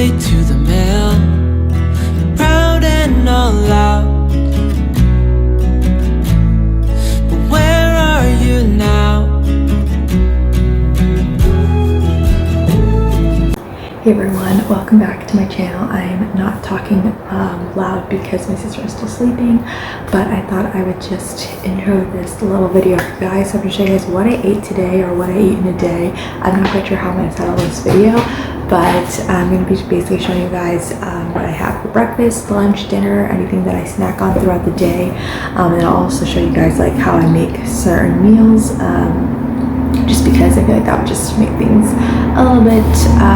straight to the mill, proud and all out. But where are you now? Hey everyone, welcome back to my channel. I'm not talking loud because my sister is still sleeping, but I thought I would just intro this little video for you guys. So I'm going to show you guys what I ate today, or what I eat in a day. I'm not quite sure how I'm going to title this video, but I'm going to be basically showing you guys what I have for breakfast, lunch, dinner, anything that I snack on throughout the day. And I'll also show you guys like how I make certain meals, just because I feel like that would just make things a little bit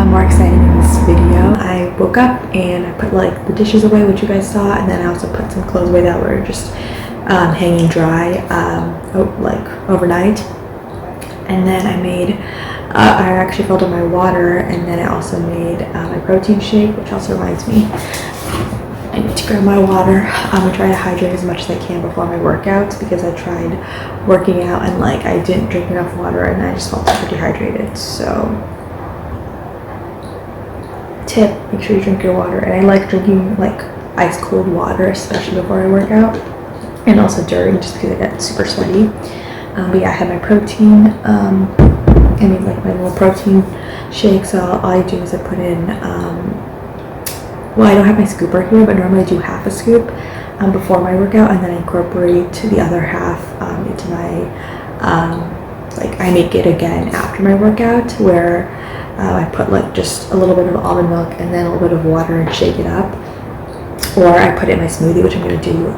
more exciting in this video. I woke up and I put like the dishes away, which you guys saw, and then I also put some clothes away that were just hanging dry like overnight. And then I made, I actually filled up my water, and then I also made my protein shake, which also reminds me I need to grab my water. I'm gonna try to hydrate as much as I can before my workouts, because I tried working out and like I didn't drink enough water and I just felt super dehydrated. So tip, make sure you drink your water. And I like drinking like ice cold water, especially before I work out, and also during, just because I get super sweaty. But yeah, I had my protein. I made like my little protein shake. So all I do is I put in well, I don't have my scooper here, but normally I do half a scoop before my workout, and then I incorporate the other half into my, like I make it again after my workout, where I put like just a little bit of almond milk and then a little bit of water and shake it up. Or I put it in my smoothie, which I'm going to do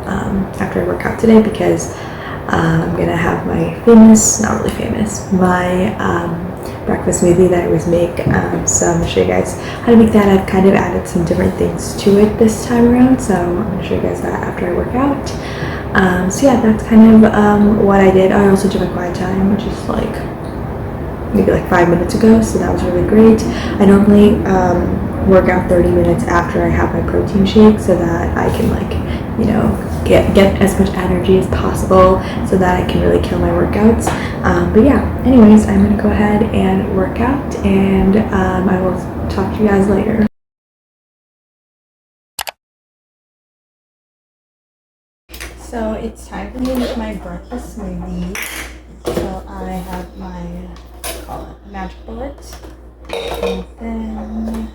after I work out today, because I'm going to have my famous, not really famous, my breakfast smoothie that I always make. So I'm going to show you guys how to make that. I've kind of added some different things to it this time around, so I'm going to show you guys that after I work out. So yeah, that's kind of what I did. I also did my quiet time, which is like maybe like 5 minutes ago, so that was really great. I normally work out 30 minutes after I have my protein shake, so that I can like, you know, get as much energy as possible, so that I can really kill my workouts. But yeah, anyways, I'm gonna go ahead and work out, and I will talk to you guys later. So it's time for me to make my breakfast smoothie. So I have my, call it magic bullet, and then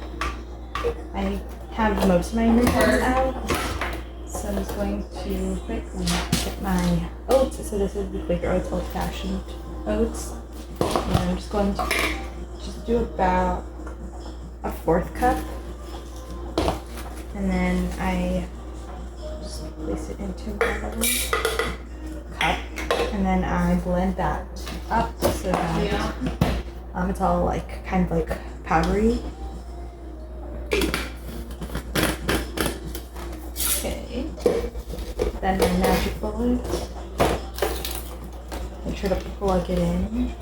I have most of my ingredients out. So I'm just going to quickly get my oats. So this is the Quaker Oats old-fashioned oats. And I'm just going to just do about a 1/4 cup. And then I just place it into my cup. And then I blend that up so that it's all like kind of like powdery. Okay. Then my magic bullet. Make sure to plug it in.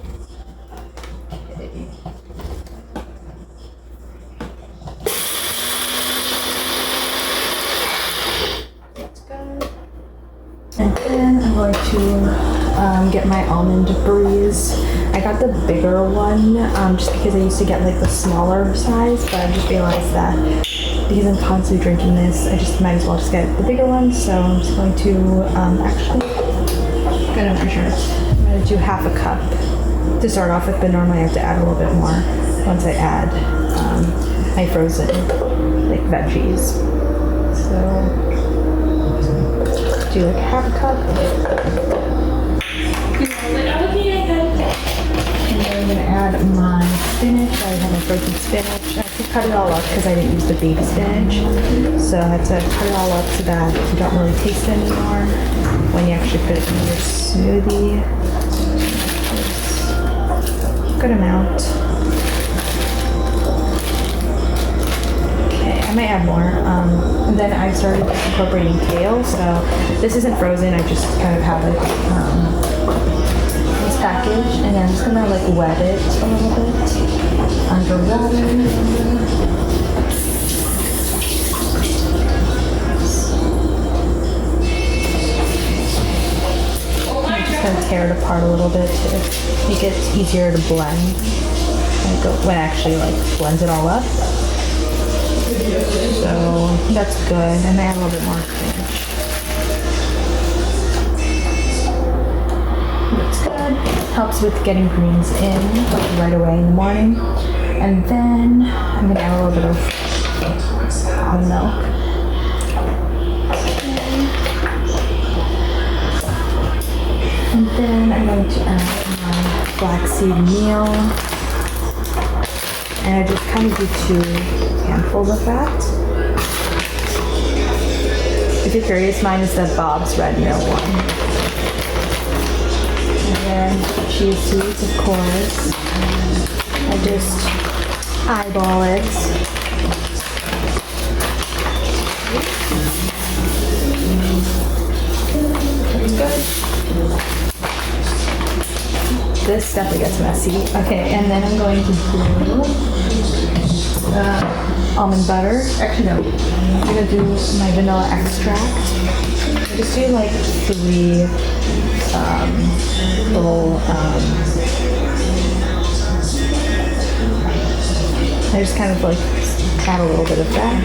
Okay. Let's go. And then I'm going to get my almond breeze. I got the bigger one just because I used to get like the smaller size, but I just realized that because I'm constantly drinking this, I just might as well just get the bigger one. So I'm just going to actually gonna measure it. I'm gonna do half a cup to start off with, but normally I have to add a little bit more once I add my frozen like veggies. So do like half a cup. And then I'm gonna add my spinach. I have my frozen spinach. I have to cut it all up because I didn't use the baby spinach. So I have to cut it all up so that you don't really taste it anymore when you actually put it in your smoothie. Good amount. Okay, I might add more. And then I started incorporating kale. So this isn't frozen. I just kind of have it this package, and I'm just gonna like wet it a little bit under water. Kind of tear it apart a little bit to make it easier to blend when it actually like blends it all up. That's good. And I add a little bit more cream. That's good. Helps with getting greens in right away in the morning. And then I'm gonna add a little bit of almond milk. And then I'm going to add my flaxseed meal. And I just kind of do 2 handfuls of that. If you're curious, mine is the Bob's Red Mill one. And then chia seeds, of course. I just eyeball it. That's good. This definitely gets messy. Okay, and then I'm going to do almond butter. Actually, no. I'm gonna do my vanilla extract. I just do like 3 little. I just kind of like add a little bit of that.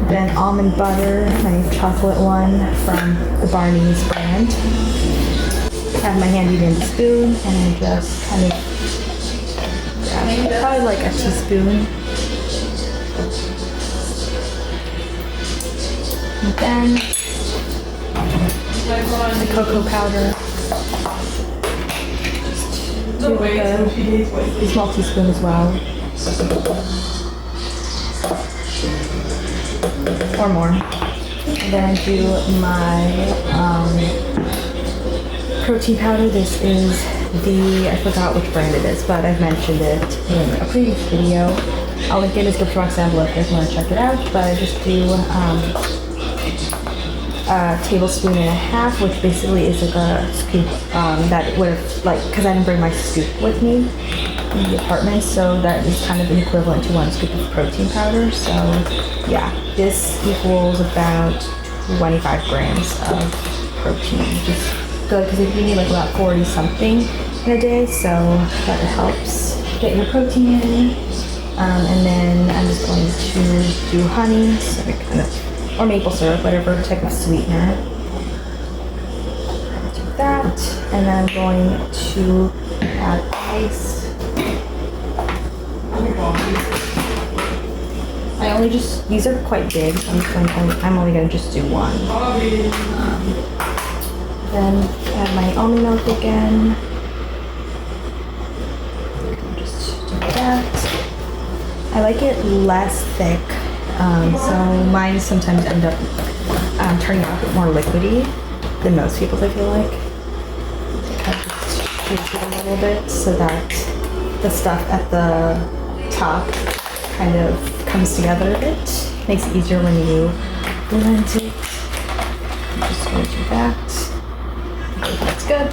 Then almond butter, my chocolate one from the Barney's brand. Have my handy dandy spoon and I just kind of grab probably like a teaspoon. And then the cocoa powder. Do like a small teaspoon as well. Or more. And then I do my protein powder. This is I forgot which brand it is, but I've mentioned it in a previous video. I'll link it in the description box down below if you guys want to check it out. But I just do a tablespoon and a half, which basically is like a scoop that would have, like, because I didn't bring my scoop with me in the apartment, so that is kind of an equivalent to 1 scoop of protein powder. So yeah, this equals about 25 grams of protein, which is good because if you need like about 40 something in a day, so that helps get your protein in. And then I'm just going to do honey, so I kind of, or maple syrup, whatever type of sweetener. Do that, and then I'm going to add ice. I only just, these are quite big, so I'm only going to just do 1. Then add my almond milk again. Just do that. I like it less thick, so mine sometimes end up turning out a bit more liquidy than most people's, I feel like. I just change it a little bit so that the stuff at the top kind of comes together a bit. Makes it easier when you blend it. I'm just going to do that. Okay, that's good.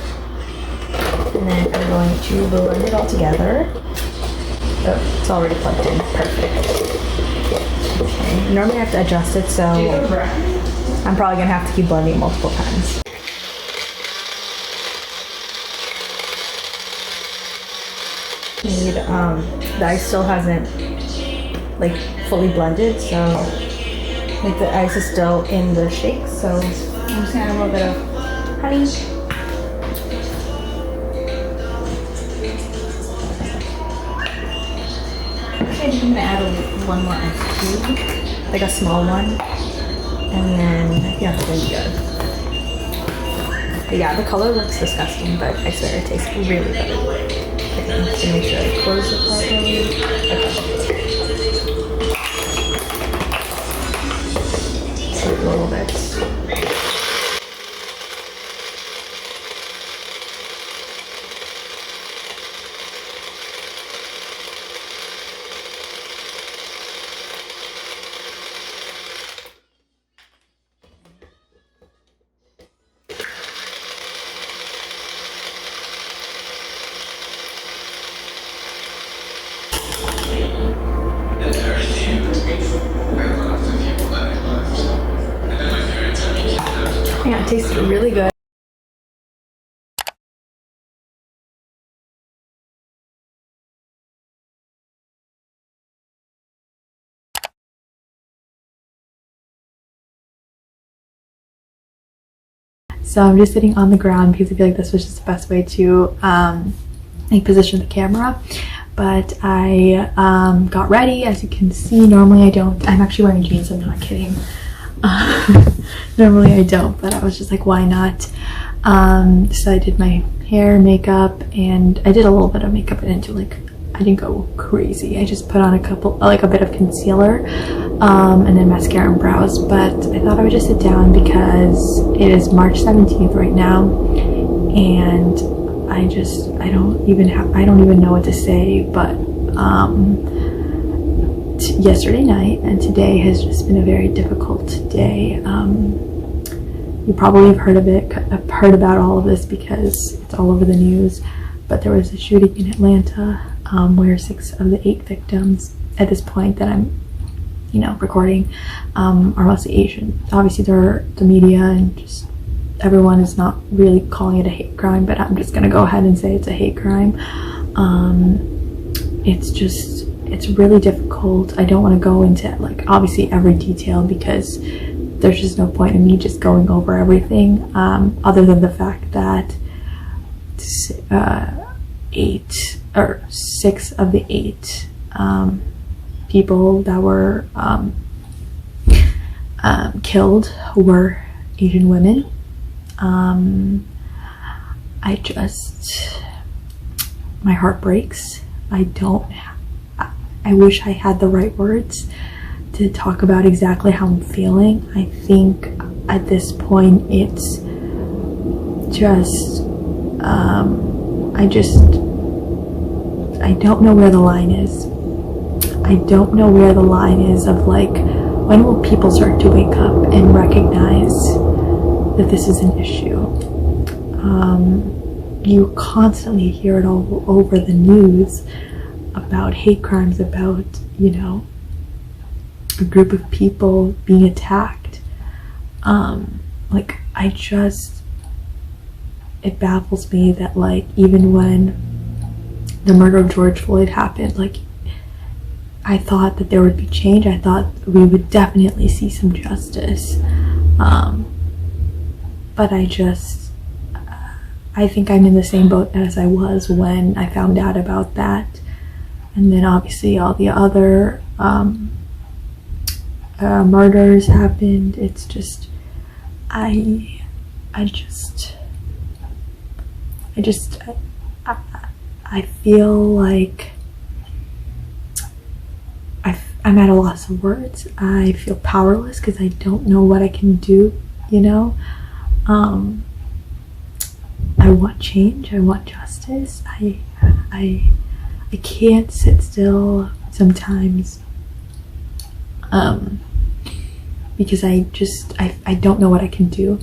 And then I'm going to blend it all together. Oh, it's already plugged in. Perfect. Okay. Normally I have to adjust it, so I'm probably gonna have to keep blending it multiple times. The ice still hasn't like fully blended, so like the ice is still in the shake, so I'm just gonna add a little bit of honey. I'm gonna add one more ice cube, like a small one, and then I think that's really good. But yeah, the color looks disgusting, but I swear it tastes really good. Okay, just to make sure I close it properly. Okay. A little bit. Yeah, it tastes really good. So I'm just sitting on the ground because I feel like this was just the best way to like position the camera. But I got ready. As you can see, normally I don't. I'm actually wearing jeans, I'm not kidding. Normally I don't, but I was just like, why not? So I did my hair, makeup, and I did a little bit of makeup. I didn't go crazy. I just put on a bit of concealer, and then mascara and brows. But I thought I would just sit down because it is March 17th right now, and I don't even know what to say. But yesterday night and today has just been a very difficult day. You probably have heard about all of this because it's all over the news. But there was a shooting in Atlanta where 6 of the 8 victims at this point that I'm, recording are mostly Asian. Obviously, the media and just everyone is not really calling it a hate crime, but I'm just gonna go ahead and say it's a hate crime. It's really difficult. I don't want to go into obviously every detail because there's just no point in me just going over everything, other than the fact that 6 of the 8 people that were killed were Asian women. My heart breaks. I wish I had the right words to talk about exactly how I'm feeling. I think at this point it's just I don't know where the line is. I don't know where the line is of when will people start to wake up and recognize that this is an issue. You constantly hear it all over the news about hate crimes, about a group of people being attacked. It baffles me that even when the murder of George Floyd happened, I thought that there would be change. I thought we would definitely see some justice. But I think I'm in the same boat as I was when I found out about that. And then obviously all the other murders happened. It's just, I feel like I'm at a loss of words. I feel powerless because I don't know what I can do, I want change. I want justice. I can't sit still sometimes because I don't know what I can do.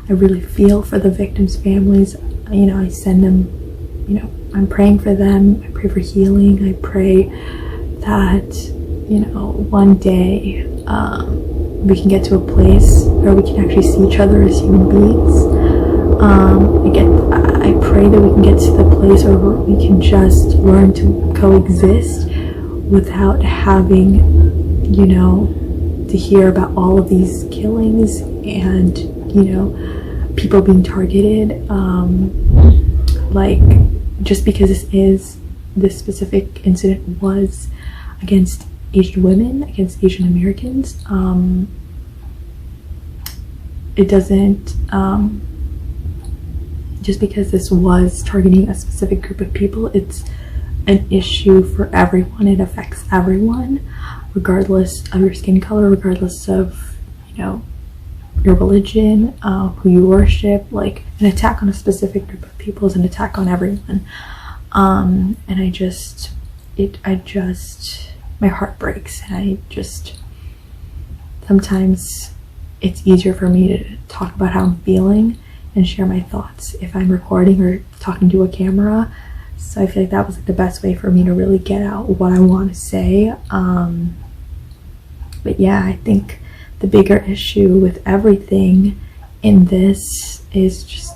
I really feel for the victims' families. I send them, I'm praying for them. I pray for healing. I pray that one day we can get to a place where we can actually see each other as human beings. I pray that we can get to the place where we can just learn to coexist without having, to hear about all of these killings and, people being targeted. Just because this specific incident was against Asian women, against Asian Americans, it doesn't, just because this was targeting a specific group of people, it's an issue for everyone. It affects everyone, regardless of your skin color, regardless of, your religion, who you worship. An attack on a specific group of people is an attack on everyone. And my heart breaks, and sometimes it's easier for me to talk about how I'm feeling and share my thoughts if I'm recording or talking to a camera. So I feel like that was the best way for me to really get out what I want to say. But yeah, I think the bigger issue with everything in this is just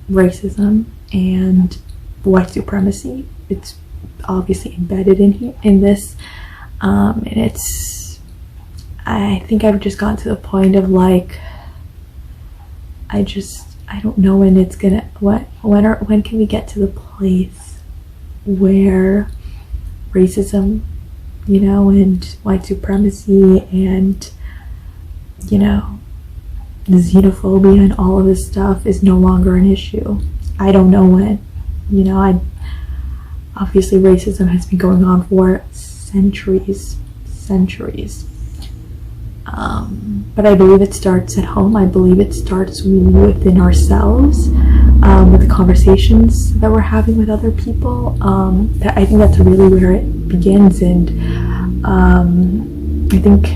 racism and white supremacy. It's obviously embedded in this, and I think I've just gotten to the point of I don't know when it's gonna, when can we get to the place where racism, you know, and white supremacy and, you know, the xenophobia and all of this stuff is no longer an issue. I don't know when. You know, obviously racism has been going on for centuries. But I believe it starts at home. I believe it starts within ourselves, with the conversations that we're having with other people. I think that's really where it begins. And I think,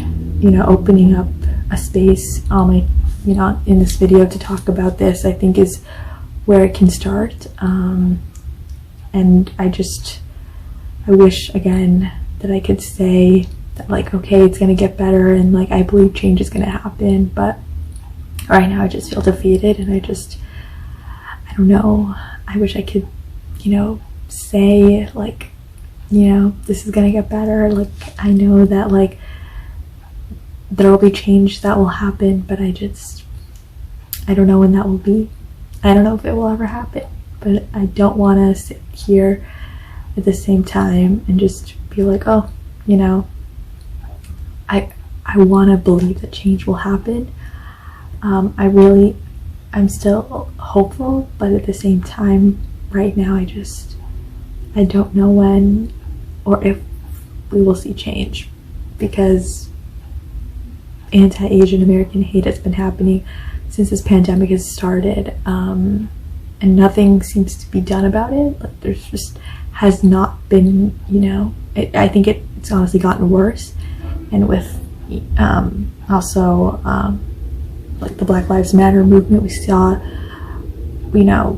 you know, opening up a space, you know, in this video to talk about this, I think is where it can start. And I wish again that I could say that, like, okay, it's gonna get better and like I believe change is gonna happen, but right now I just feel defeated. And I don't know, I wish I could, you know, say like, you know, this is gonna get better. Like, I know that like there will be change that will happen, but I don't know when that will be. I don't know if it will ever happen, but I don't want to sit here at the same time and just be like, oh, you know, I want to believe that change will happen. I'm still hopeful, but at the same time, right now, I don't know when or if we will see change, because anti-Asian American hate has been happening since this pandemic has started, and nothing seems to be done about it. Like, there's just has not been, you know, I think it's honestly gotten worse. And with also like the Black Lives Matter movement, we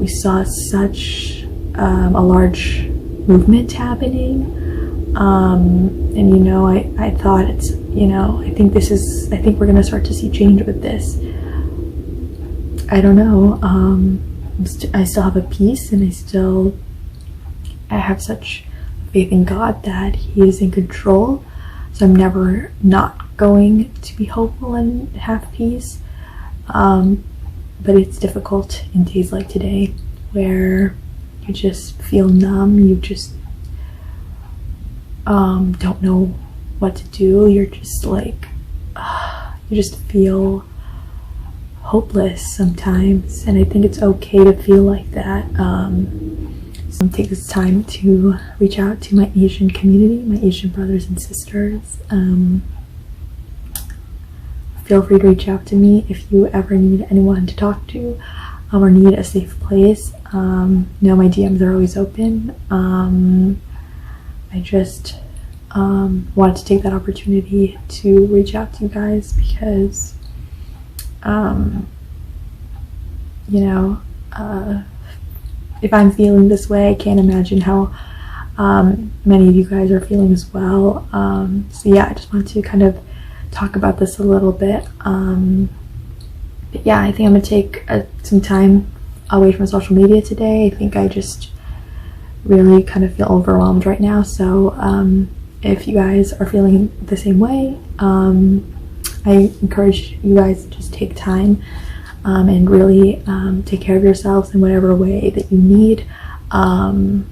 saw such a large movement happening, and you know, I thought it's, you know, I think we're gonna start to see change with this. I don't know, I still have a peace, and I have such faith in God that He is in control, so I'm never not going to be hopeful and have peace. But it's difficult in days like today where you just feel numb, you just don't know what to do. You're just like, you just feel hopeless sometimes, and I think it's okay to feel like that. So take this time to reach out to my Asian community, my Asian brothers and sisters. Feel free to reach out to me if you ever need anyone to talk to, or need a safe place. My DMs are always open. I just wanted to take that opportunity to reach out to you guys because, you know, if I'm feeling this way, I can't imagine how many of you guys are feeling as well. So yeah, I just want to kind of talk about this a little bit. But yeah, I think I'm gonna take some time away from social media today. I think I just really kind of feel overwhelmed right now. So if you guys are feeling the same way, I encourage you guys to just take time and really take care of yourselves in whatever way that you need. I'm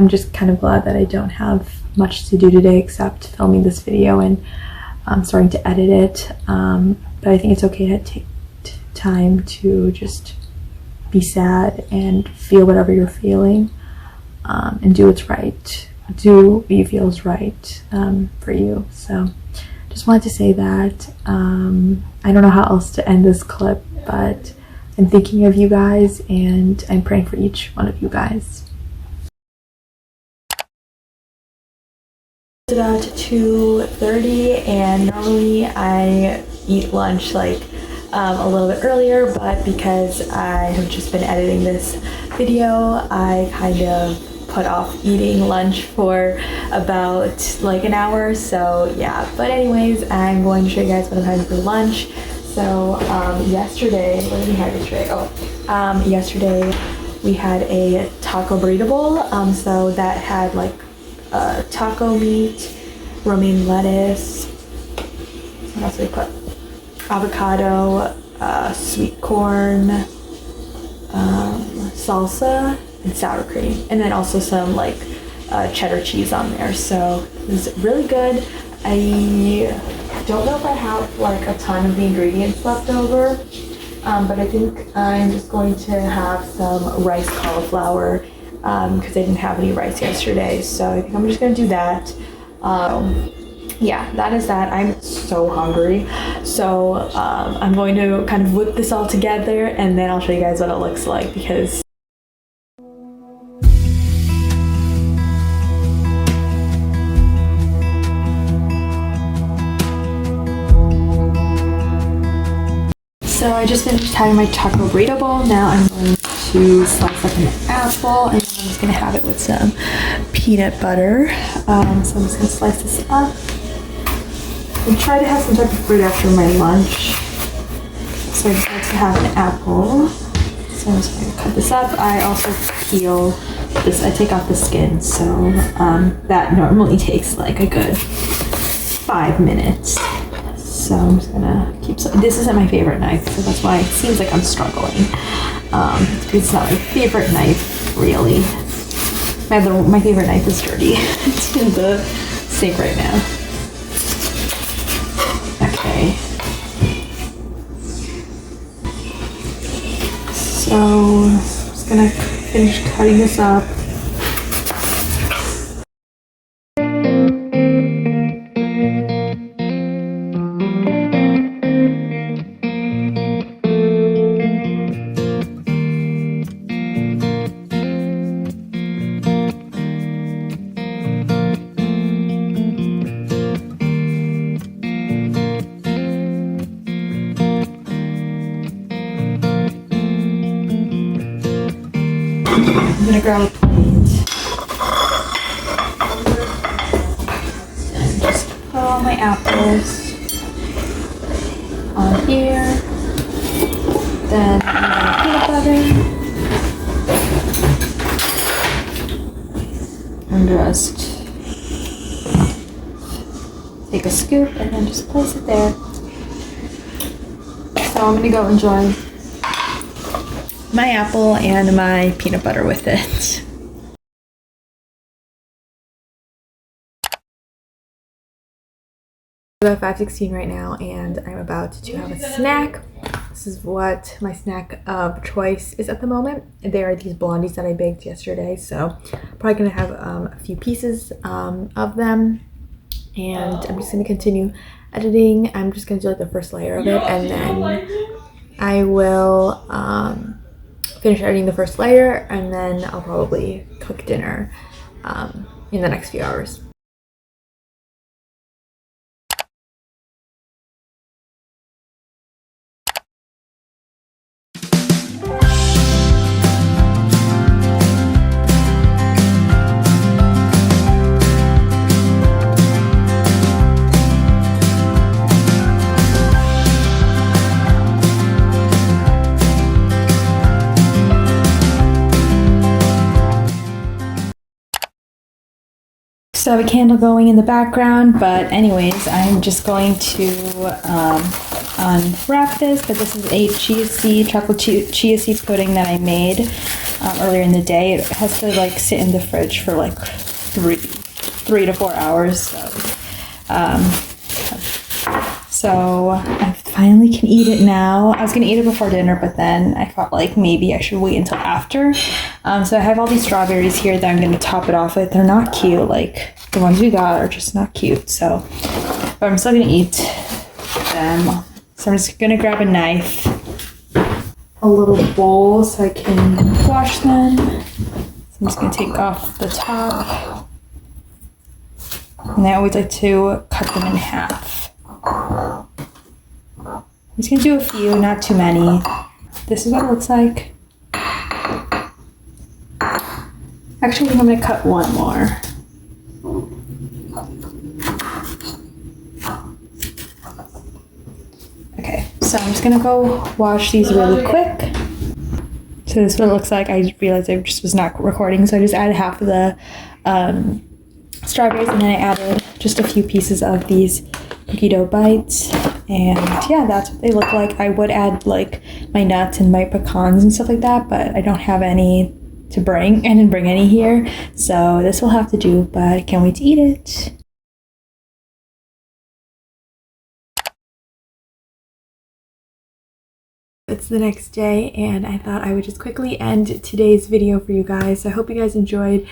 just kind of glad that I don't have much to do today except filming this video and starting to edit it. But I think it's okay to take time to just be sad and feel whatever you're feeling, and do what's right. Do what you feel is right for you. So just wanted to say that. I don't know how else to end this clip, but I'm thinking of you guys and I'm praying for each one of you guys. It's about 2:30 and normally I eat lunch like a little bit earlier, but because I have just been editing this video, I kind of put off eating lunch for about like an hour. So yeah, but anyways, I'm going to show you guys what I'm having for lunch. So yesterday, what did we have yesterday? Yesterday we had a taco burrito bowl. So that had like taco meat, romaine lettuce, what else did we put? Avocado, sweet corn, salsa and sour cream, and then also some like cheddar cheese on there. So it's really good. I don't know if I have like a ton of the ingredients left over, but I think I'm just going to have some rice cauliflower because I didn't have any rice yesterday. So I think I'm just gonna do that. Yeah, that is that. I'm so hungry. So I'm going to kind of whip this all together and then I'll show you guys what it looks like because so I just finished having my taco burrito bowl. Now I'm going to slice up an apple and I'm just gonna have it with some peanut butter. So I'm just gonna slice this up and try to have some type of fruit after my lunch. So I decided to have an apple. So I'm just gonna cut this up. I also peel this, I take off the skin. So that normally takes like a good 5 minutes. So I'm just gonna keep, this isn't my favorite knife, so that's why it seems like I'm struggling. It's not my favorite knife, really. My favorite knife is dirty. It's in the sink right now. Okay. So I'm just gonna finish cutting this up. I'm gonna grab a plate and just put all my apples on here. Then I'm gonna peanut butter and just take a scoop and then just place it there. So I'm gonna go enjoy my apple and my peanut butter with it. It's about 5:16 right now and I'm about to have a snack. This is what my snack of choice is at the moment. They are these blondies that I baked yesterday, so I'm probably gonna have a few pieces of them, and I'm just gonna continue editing. I'm just gonna do like the first layer of it and then I will finish editing the first layer and then I'll probably cook dinner in the next few hours. So I have a candle going in the background, but anyways, I'm just going to unwrap this, but this is a chocolate chia seed pudding that I made earlier in the day. It has to like sit in the fridge for like three to 4 hours. So I finally can eat it now. I was gonna eat it before dinner, but then I thought like maybe I should wait until after. So I have all these strawberries here that I'm gonna top it off with. They're not cute, like the ones we got are just not cute. So, but I'm still gonna eat them. So I'm just gonna grab a knife, a little bowl so I can wash them. So I'm just gonna take off the top. And I always like to cut them in half. I'm just gonna do a few, not too many. This is what it looks like. Actually, I think I'm gonna cut one more. Okay, so I'm just gonna go wash these really quick. So this is what it looks like. I realized I just was not recording, so I just added half of the strawberries and then I added just a few pieces of these cookie dough bites. And yeah, that's what they look like. I would add like my nuts and my pecans and stuff like that, but I don't have any to bring. I didn't bring any here, so this will have to do, but I can't wait to eat it. It's the next day and I thought I would just quickly end today's video for you guys. So I hope you guys enjoyed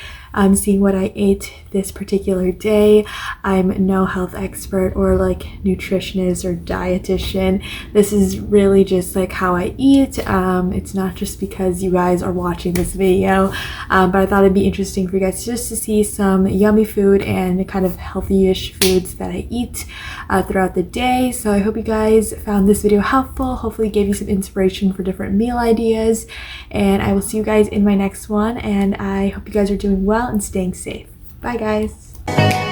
seeing what I ate this particular day. I'm no health expert or like nutritionist or dietitian. This is really just like how I eat. It's not just because you guys are watching this video, but I thought it'd be interesting for you guys just to see some yummy food and kind of healthy-ish foods that I eat throughout the day. So I hope you guys found this video helpful. Hopefully gave you some inspiration for different meal ideas, and I will see you guys in my next one, and I hope you guys are doing well and staying safe. Bye guys.